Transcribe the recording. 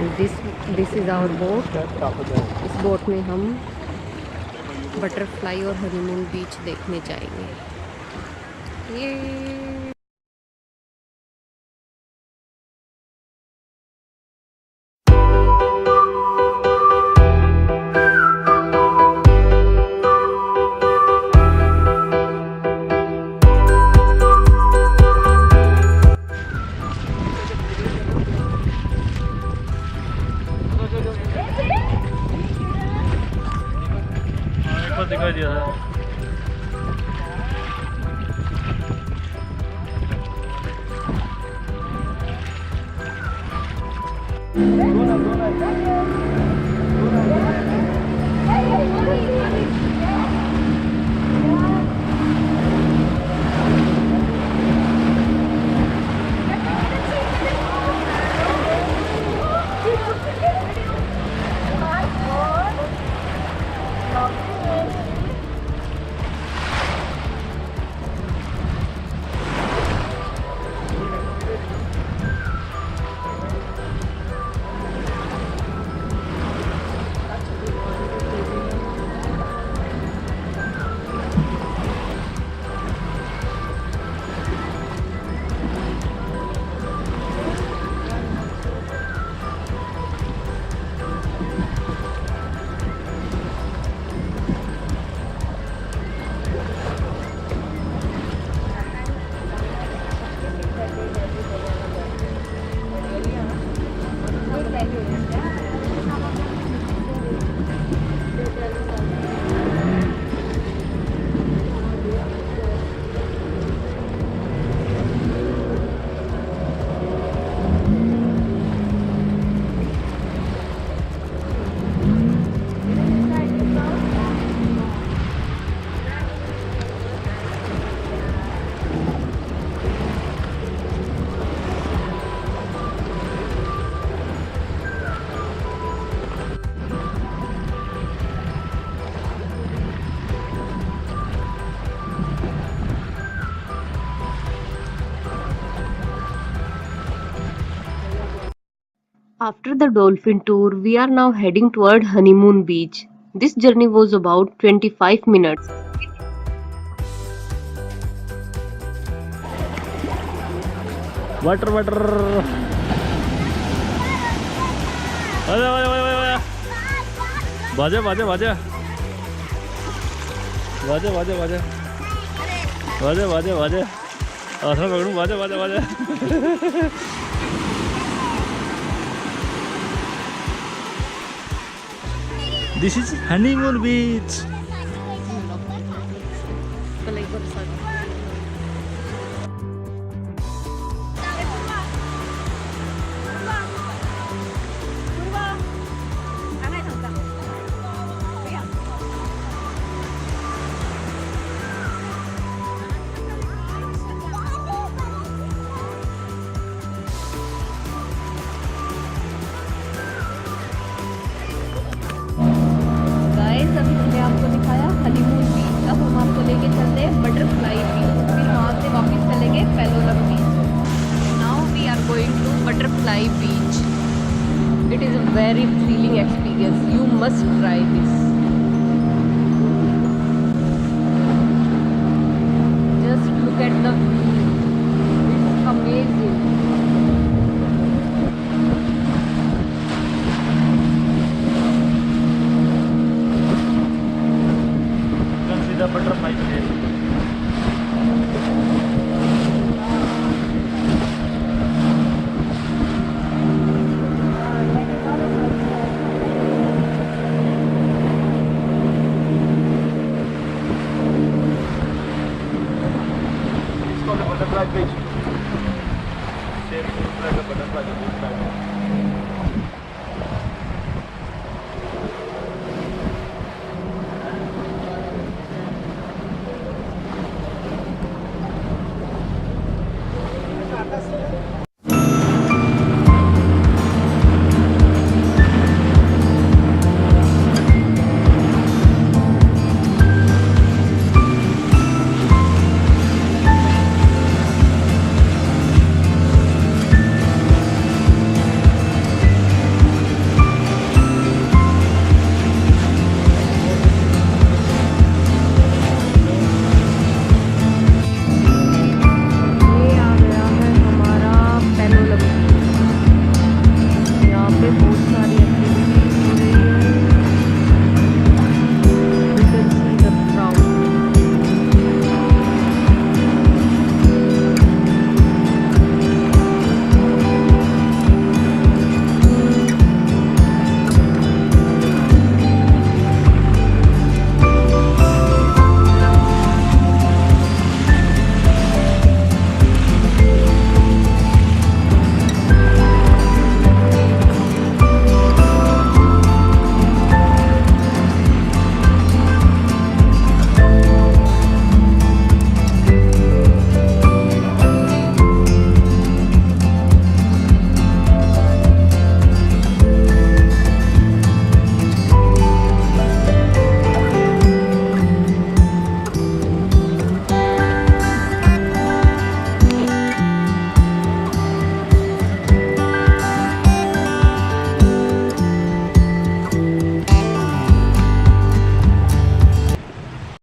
And this is our boat. इस boat में हम बटरफ्लाई और हनीमून बीच देखने जाएंगे। ये दिखाई दिया था। After the dolphin tour, we are now heading toward Honeymoon Beach. This journey was about 25 minutes. Water water आजा आजा आजा आजा बाजा बाजा बाजा बाजा बाजा बाजा बाजा बाजा बाजा आसमान पकड़ूं बाजा बाजा बाजा This is Honeymoon Beach. अभी मैंने आपको दिखाया हनीमून बीच। अब हम आपको लेके चलते हैं बटरफ्लाई बीच, फिर वहाँ से वापस चलेंगे Palolem beach. Now we are going to butterfly beach. It is a very thrilling experience, you must try this. Just look at the view, it's amazing. The butterfly place. It's called the butterfly beach. Same looks like a butterfly beach.